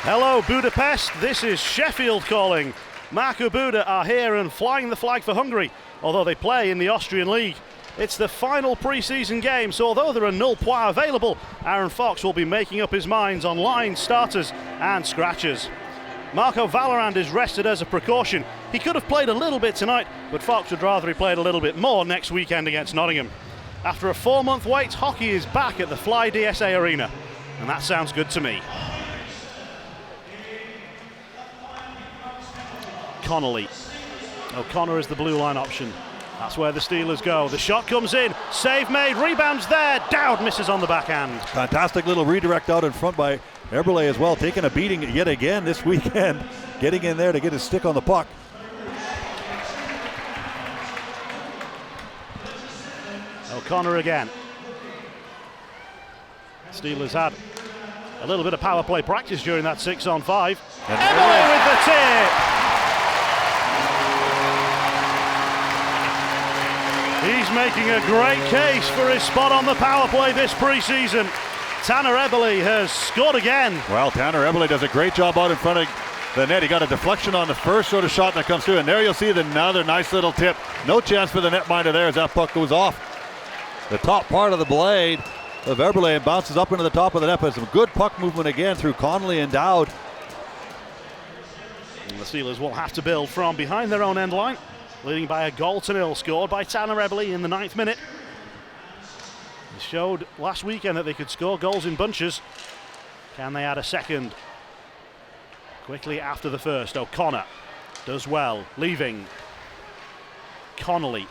Hello Budapest, this is Sheffield calling. Újbuda are here and flying the flag for Hungary, although they play in the Austrian League. It's the final pre-season game, so although there are null points available, Aaron Fox will be making up his minds on line starters and scratchers. Marco Vallerand is rested as a precaution. He could have played a little bit tonight, but Fox would rather he played a little bit more next weekend against Nottingham. After a 4-month wait, hockey is back at the Fly DSA Arena, and that sounds good to me. Connolly. O'Connor is the blue line option. That's where the Steelers go. The shot comes in, save made, rebounds there, Dowd misses on the backhand. Fantastic little redirect out in front by Eberle as well, taking a beating yet again this weekend, getting in there to get his stick on the puck. O'Connor again. Steelers had a little bit of power play practice during that 6-on-5. Eberle with the tip! He's making a great case for his spot on the power play this pre-season. Tanner Eberle has scored again. Well, Tanner Eberle does a great job out in front of the net. He got a deflection on the first sort of shot that comes through, and there you'll see another nice little tip. No chance for the netminder there as that puck goes off the top part of the blade of Eberle and bounces up into the top of the net. But some good puck movement again through Connolly and Dowd. And the Steelers will have to build from behind their own end line. Leading by a goal to nil, scored by Tanner Eberle in the 9th minute. They showed last weekend that they could score goals in bunches. Can they add a second? Quickly after the first, O'Connor does well, leaving. Connolly.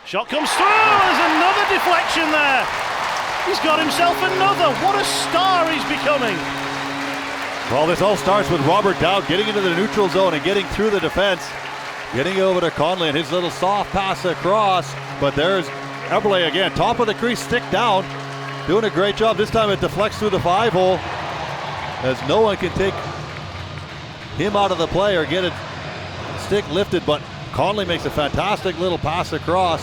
Shot comes through, there's another deflection there. He's got himself another, what a star he's becoming. Well, this all starts with Robert Dowd getting into the neutral zone and getting through the defense. Getting over to Connolly and his little soft pass across. But there's Eberle again, top of the crease, stick down. Doing a great job. This time it deflects through the 5-hole as no one can take him out of the play or get it stick lifted. But Connolly makes a fantastic little pass across.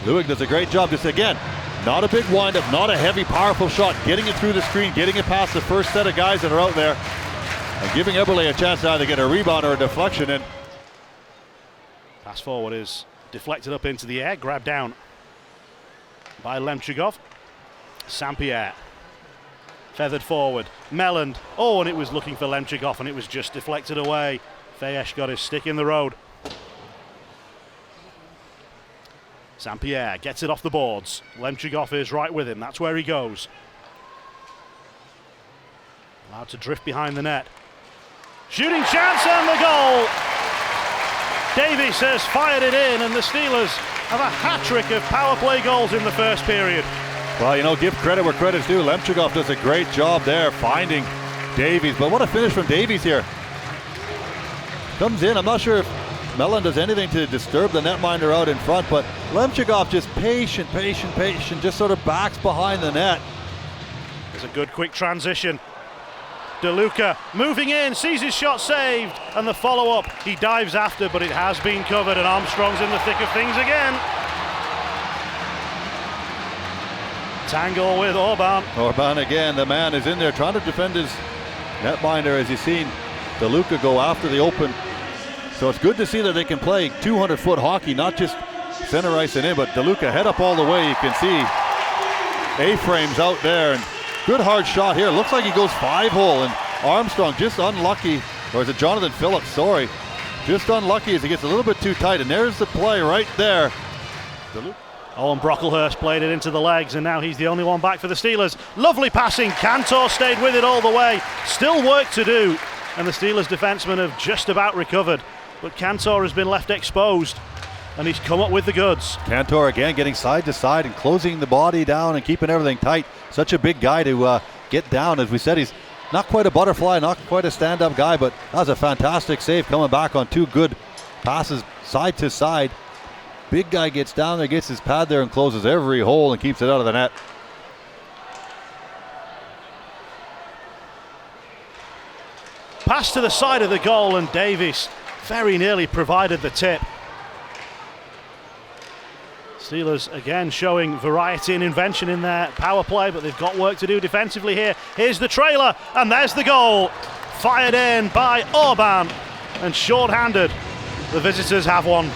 Lewig does a great job. Just again, not a big windup, not a heavy, powerful shot. Getting it through the screen, getting it past the first set of guys that are out there, and giving Eberle a chance to either get a rebound or a deflection in. Pass forward is deflected up into the air, grabbed down by Lemchigov. Saint-Pierre feathered forward. Melland. Oh, and it was looking for Lemchigov, and it was just deflected away. Feyesh got his stick in the road. Saint-Pierre gets it off the boards. Lemchigov is right with him. That's where he goes. Allowed to drift behind the net. Shooting chance and the goal. Davies has fired it in, and the Steelers have a hat-trick of power play goals in the first period. Well, you know, give credit where credit's due. Lemchigov does a great job there finding Davies. But what a finish from Davies here. Comes in. I'm not sure if Mellon does anything to disturb the netminder out in front, but Lemchigov just patient, just sort of backs behind the net. There's a good quick transition. DeLuca moving in, sees his shot saved, and the follow-up, he dives after, but it has been covered, and Armstrong's in the thick of things again. Tangle with Orban. Orban again, the man is in there trying to defend his netminder as you've seen DeLuca go after the open. So it's good to see that they can play 200-foot hockey, not just center ice and in, but DeLuca head up all the way. You can see A-frames out there, and good hard shot here. Looks like he goes 5-hole, and Armstrong just unlucky, or is it Jonathan Phillips? Sorry. Just unlucky as he gets a little bit too tight, and there's the play right there. Owen Brocklehurst played it into the legs, and now he's the only one back for the Steelers. Lovely passing. Cantor stayed with it all the way. Still work to do, and the Steelers defensemen have just about recovered. But Cantor has been left exposed, and he's come up with the goods. Cantor again getting side to side and closing the body down and keeping everything tight. Such a big guy to get down. As we said, he's not quite a butterfly, not quite a stand-up guy, but that was a fantastic save coming back on two good passes side to side. Big guy gets down there, gets his pad there and closes every hole and keeps it out of the net. Pass to the side of the goal, and Davies very nearly provided the tip. Steelers again showing variety and invention in their power play, but they've got work to do defensively here. Here's the trailer, and there's the goal. Fired in by Orban, and short-handed, the visitors have one.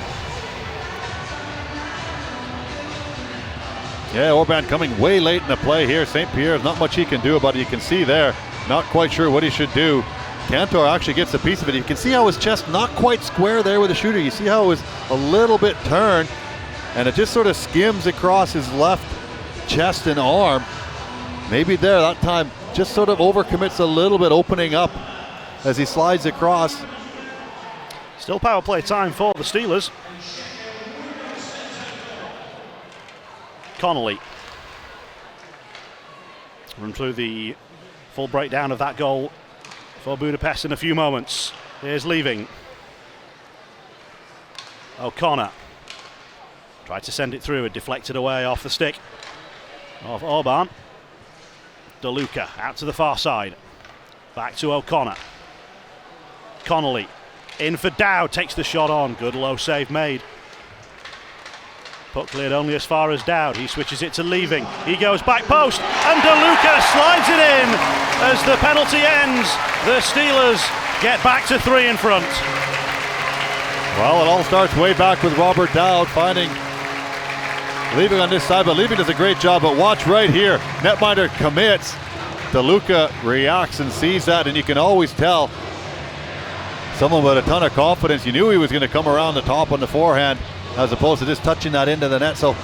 Yeah, Orban coming way late in the play here. St. Pierre's not much he can do about it. You can see there, not quite sure what he should do. Cantor actually gets a piece of it. You can see how his chest not quite square there with the shooter. You see how it was a little bit turned, and it just sort of skims across his left chest and arm. Maybe there, that time, just sort of overcommits a little bit, opening up as he slides across. Still power play time for the Steelers. Connolly. Run through the full breakdown of that goal for Budapest in a few moments. Here's Leaving. O'Connor. Tried to send it through, it deflected away off the stick of Orban. DeLuca out to the far side. Back to O'Connor. Connolly in for Dowd, takes the shot on. Good low save made. Puck cleared only as far as Dowd. He switches it to Leaving. He goes back post, and DeLuca slides it in as the penalty ends. The Steelers get back to 3 in front. Well, it all starts way back with Robert Dowd finding Leaving on this side, but Leaving does a great job. But watch right here, netminder commits. DeLuca reacts and sees that, and you can always tell someone with a ton of confidence. You knew he was going to come around the top on the forehand, as opposed to just touching that into the net. So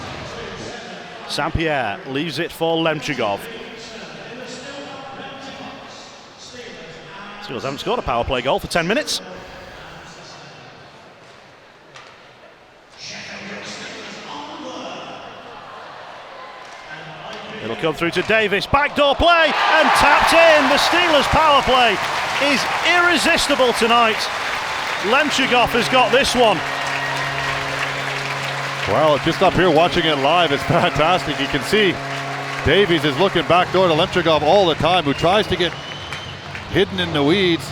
St. Pierre leaves it for Lemchigov. Steelers haven't scored a power play goal for 10 minutes. It'll come through to Davis, backdoor play, and tapped in. The Steelers power play is irresistible tonight. Lemchigov has got this one. Well, just up here watching it live, it's fantastic. You can see Davies is looking backdoor to Lemchigov all the time, who tries to get hidden in the weeds.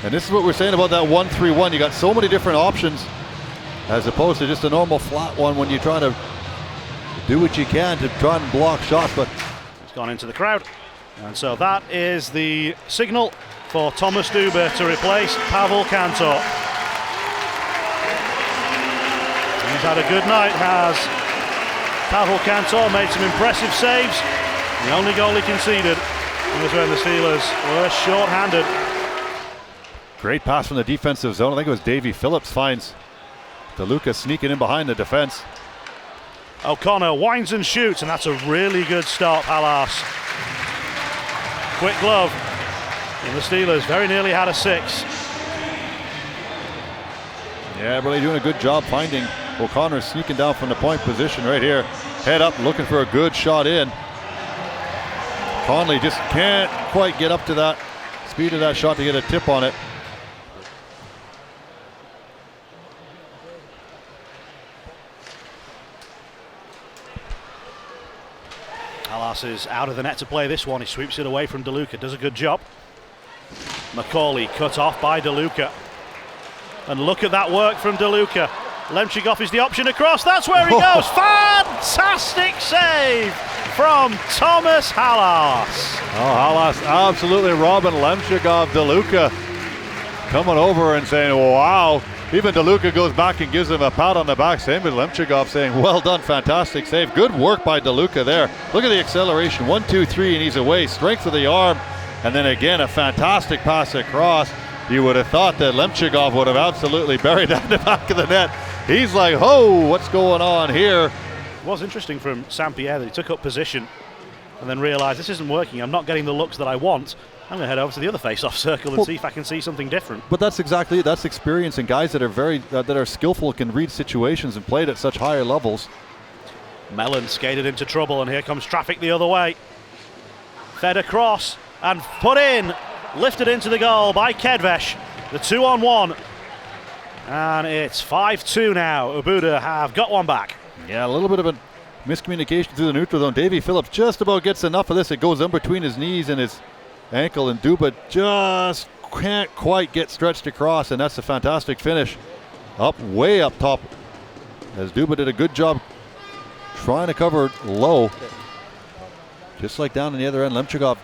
And this is what we're saying about that 1-3-1. You got so many different options as opposed to just a normal flat one when you're trying to do what you can to try and block shots. But it's gone into the crowd. And so that is the signal for Thomas Duba to replace Pavel Cantor. He's had a good night, has Pavel Cantor. Made some impressive saves. The only goal he conceded was when the Steelers were short-handed. Great pass from the defensive zone. I think it was Davy Phillips finds DeLuca sneaking in behind the defense. O'Connor winds and shoots, and that's a really good stop, Halas. Quick glove. And the Steelers very nearly had a 6. Yeah, really doing a good job finding O'Connor, sneaking down from the point position right here. Head up, looking for a good shot in. Conley just can't quite get up to that speed of that shot to get a tip on it. Halas is out of the net to play this one. He sweeps it away from DeLuca, does a good job. Macaulay cut off by DeLuca. And look at that work from DeLuca. Lemchigov is the option across. That's where he goes. Fantastic save from Thomas Halas. Oh, Halas absolutely robbing Lemchigov. DeLuca coming over and saying, wow. Even DeLuca goes back and gives him a pat on the back. Same with Lemchigov saying, well done, fantastic save. Good work by DeLuca there. Look at the acceleration. 1, 2, 3, and he's away. Strength of the arm. And then again, a fantastic pass across. You would have thought that Lemchigov would have absolutely buried that in the back of the net. He's like, oh, what's going on here? It was interesting from St. Pierre that he took up position and then realised this isn't working. I'm not getting the looks that I want. I'm going to head over to the other face-off circle and see if I can see something different. But that's exactly it. That's experience, and guys that are that are skillful can read situations and played at such higher levels. Mellon skated into trouble, and here comes traffic the other way. Fed across and put in. Lifted into the goal by Kedvesh. The 2-on-1. And it's 5-2 now. Újbuda have got one back. Yeah, a little bit of a miscommunication through the neutral zone. Davy Phillips just about gets enough of this. It goes in between his knees and his ankle, and Duba just can't quite get stretched across, and that's a fantastic finish. Way up top, as Duba did a good job trying to cover low. Just like down on the other end, Lemchikov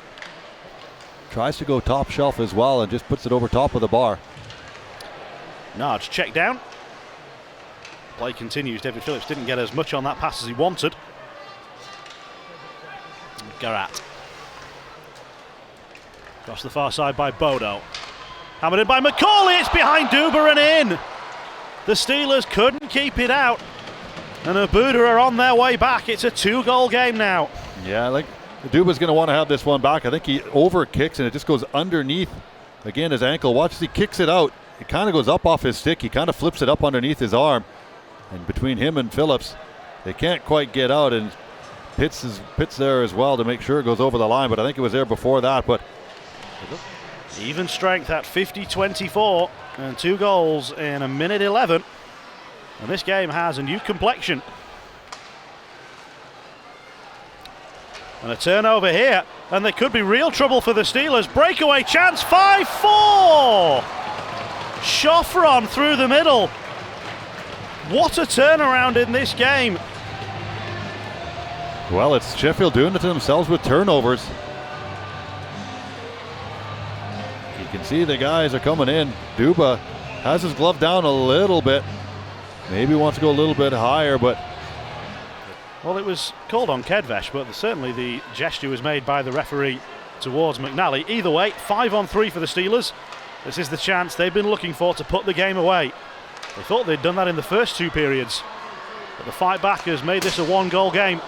tries to go top shelf as well and just puts it over top of the bar. Nard's check down. Play continues. David Phillips didn't get as much on that pass as he wanted. Garat. Across the far side by Bodo. Hammered in by McCauley. It's behind Duba and in. The Steelers couldn't keep it out. And Újbuda are on their way back. It's a 2-goal game now. Yeah, like Duba's going to want to have this one back. I think he over kicks and it just goes underneath, again, his ankle. Watch as he kicks it out. It kind of goes up off his stick. He kind of flips it up underneath his arm. And between him and Phillips, they can't quite get out. And Pitts there as well to make sure it goes over the line. But I think it was there before that. But even strength at 50-24 and 2 goals in a minute 11. And this game has a new complexion. And a turnover here, and there could be real trouble for the Steelers. Breakaway chance, 5-4! Schofron through the middle. What a turnaround in this game. Well, it's Sheffield doing it to themselves with turnovers. You can see the guys are coming in. Duba has his glove down a little bit. Maybe wants to go a little bit higher, but... Well, it was called on Kedvesh, but certainly the gesture was made by the referee towards McNally. Either way, 5-on-3 for the Steelers. This is the chance they've been looking for to put the game away. They thought they'd done that in the first 2 periods, but the fight back has made this a 1-goal game.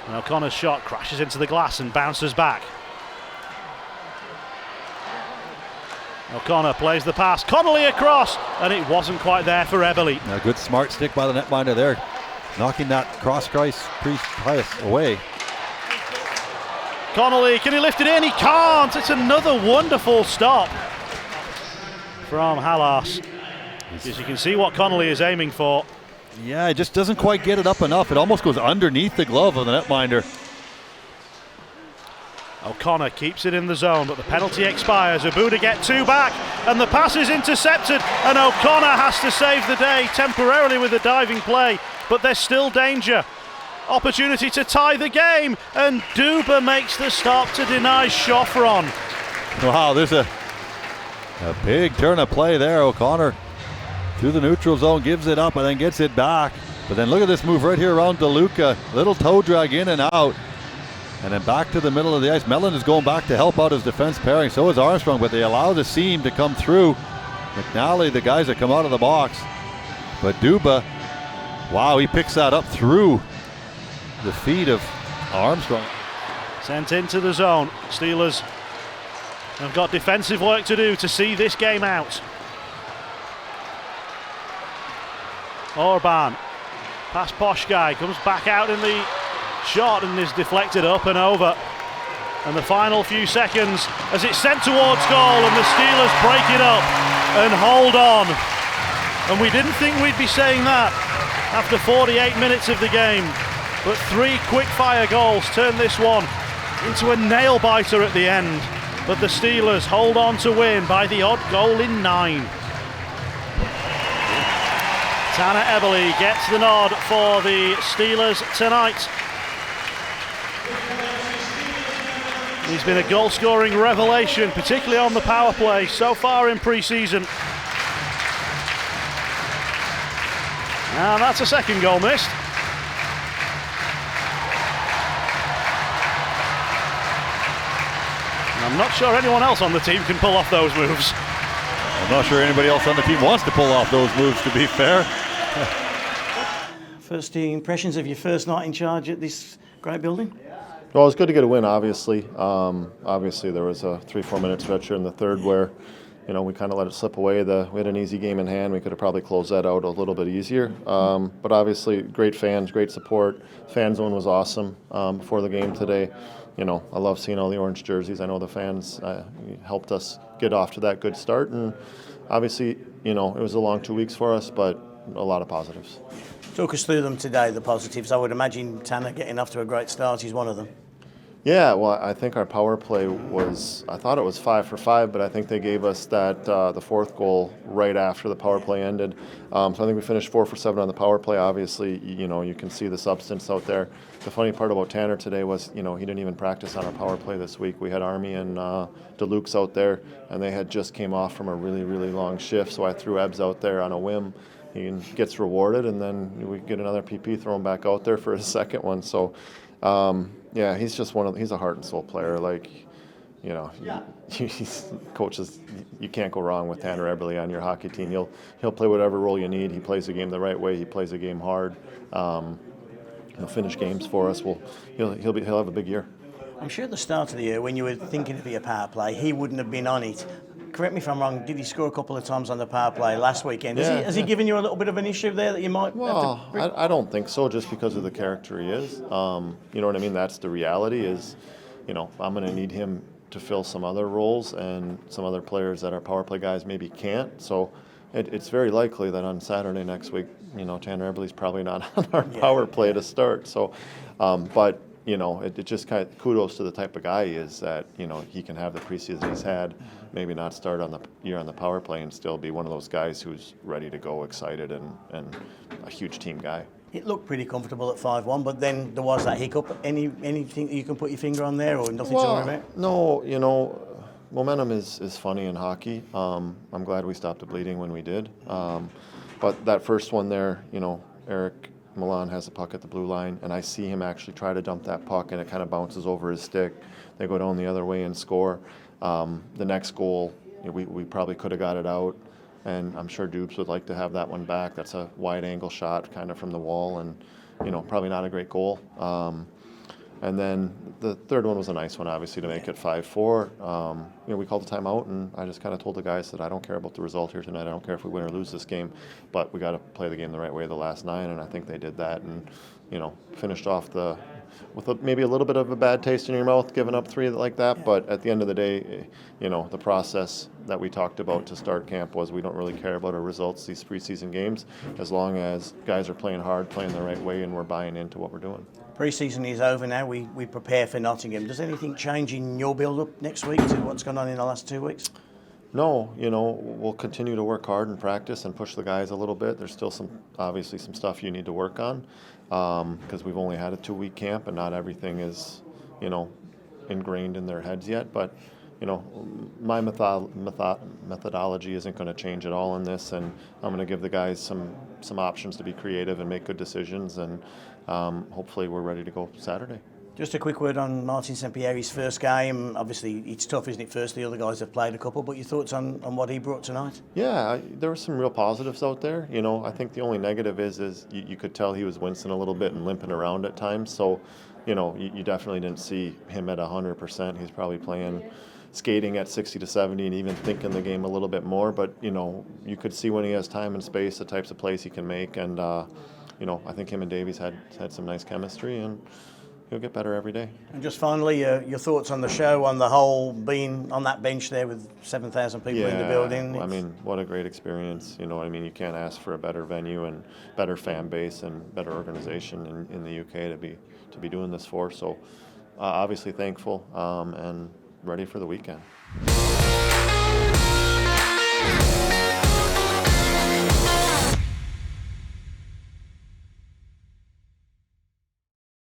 And O'Connor's shot crashes into the glass and bounces back. O'Connor plays the pass, Connolly across, and it wasn't quite there for Eberle. A good smart stick by the netminder there, knocking that cross-crease away. Connolly, can he lift it in? He can't. It's another wonderful stop from Halas. As you can see what Connolly is aiming for. Yeah, it just doesn't quite get it up enough. It almost goes underneath the glove of the netminder. O'Connor keeps it in the zone, but the penalty expires. Újbuda get 2 back, and the pass is intercepted, and O'Connor has to save the day temporarily with a diving play, but there's still danger. Opportunity to tie the game, and Duba makes the stop to deny Schofron. Wow, there's a big turn of play there. O'Connor through the neutral zone, gives it up and then gets it back. But then look at this move right here around DeLuca. Little toe drag in and out. And then back to the middle of the ice. Mellon is going back to help out his defense pairing. So is Armstrong, but they allow the seam to come through. McNally, the guys that come out of the box. But Duba, wow, he picks that up through the feet of Armstrong. Sent into the zone. Steelers have got defensive work to do to see this game out. Orban, past Poshkai, comes back out in the shot and is deflected up and over. And the final few seconds as it's sent towards goal, and the Steelers break it up and hold on. And we didn't think we'd be saying that after 48 minutes of the game. But 3 quick-fire goals turn this one into a nail-biter at the end. But the Steelers hold on to win by the odd goal in 9. Tanner Eberle gets the nod for the Steelers tonight. He's been a goal-scoring revelation, particularly on the power play so far in pre-season. And that's a second goal missed. I'm not sure anyone else on the team can pull off those moves. I'm not sure anybody else on the team wants to pull off those moves, to be fair. First impressions of your first night in charge at this great building? Well, it was good to get a win, obviously. Obviously, there was a 3-4 minute stretch here in the third where, we kind of let it slip away. We had an easy game in hand. We could have probably closed that out a little bit easier. But obviously, great fans, great support. Fan zone was awesome before the game today. I love seeing all the orange jerseys. I know the fans helped us get off to that good start. And obviously, it was a long 2 weeks for us, but a lot of positives. Talk us through them today, the positives. I would imagine Tanner getting off to a great start is one of them. Yeah, well, I think our power play was, I thought it was 5 for 5, but I think they gave us that the fourth goal right after the power play ended. So I think we finished 4 for 7 on the power play. Obviously, you can see the substance out there. The funny part about Tanner today was, he didn't even practice on our power play this week. We had Army and DeLukes out there, and they had just came off from a really, really long shift, so I threw Ebbs out there on a whim. He gets rewarded, and then we get another PP, throw him back out there for his second one. So, yeah, he's just he's a heart and soul player. Like, coaches, you can't go wrong with Tanner Eberle on your hockey team. He'll play whatever role you need. He plays the game the right way. He plays the game hard. He'll finish games for us. He'll have a big year. I'm sure at the start of the year, when you were thinking of your power play, he wouldn't have been on it. Correct me if I'm wrong, did he score a couple of times on the power play last weekend? Yeah. Has he given you a little bit of an issue there that you might have to... I don't think so, just because of the character he is. You know what I mean? That's the reality is, I'm going to need him to fill some other roles, and some other players that our power play guys maybe can't. So it's very likely that on Saturday next week, Tanner Eberle's probably not on our power play to start. So, but it just kind of kudos to the type of guy he is, that he can have the preseason he's had, maybe not start on the year on the power play, and still be one of those guys who's ready to go, excited, and a huge team guy. It looked pretty comfortable at 5-1, but then there was that hiccup. Anything that you can put your finger on there, or nothing to worry about? No, momentum is funny in hockey. I'm glad we stopped the bleeding when we did. But that first one there, Eric Milan has the puck at the blue line, and I see him actually try to dump that puck, and it kind of bounces over his stick. They go down the other way and score. The next goal, we probably could have got it out, and I'm sure Dubes would like to have that one back. That's a wide angle shot kind of from the wall, and probably not a great goal. And then the third one was a nice one, obviously, to make it 5-4. We called the timeout, and I just kind of told the guys that I don't care about the result here tonight. I don't care if we win or lose this game, but we got to play the game the right way the last 9, and I think they did that, and finished off with maybe a little bit of a bad taste in your mouth, giving up 3 like that. But at the end of the day, the process that we talked about to start camp was we don't really care about our results these preseason games, as long as guys are playing hard, playing the right way, and we're buying into what we're doing. Pre-season is over now. We prepare for Nottingham. Does anything change in your build-up next week to what's gone on in the last 2 weeks? No, we'll continue to work hard and practice and push the guys a little bit. There's still obviously some stuff you need to work on, because we've only had a 2-week camp, and not everything is, ingrained in their heads yet. But, my methodology isn't going to change at all in this, and I'm going to give the guys some options to be creative and make good decisions, and hopefully we're ready to go Saturday. Just a quick word on Martin Sempieri's first game. Obviously, it's tough, isn't it? First, the other guys have played a couple, but your thoughts on what he brought tonight? Yeah, there were some real positives out there. I think the only negative is you could tell he was wincing a little bit and limping around at times. So, you definitely didn't see him at 100%. He's probably skating at 60 to 70 and even thinking the game a little bit more. But, you could see when he has time and space, the types of plays he can make. And, I think him and Davies had some nice chemistry, and he'll get better every day. And just finally, your thoughts on the show, on the whole, being on that bench there with 7,000 people in the building. I mean, what a great experience. You can't ask for a better venue and better fan base and better organization in the UK to be doing this for. So obviously thankful and ready for the weekend.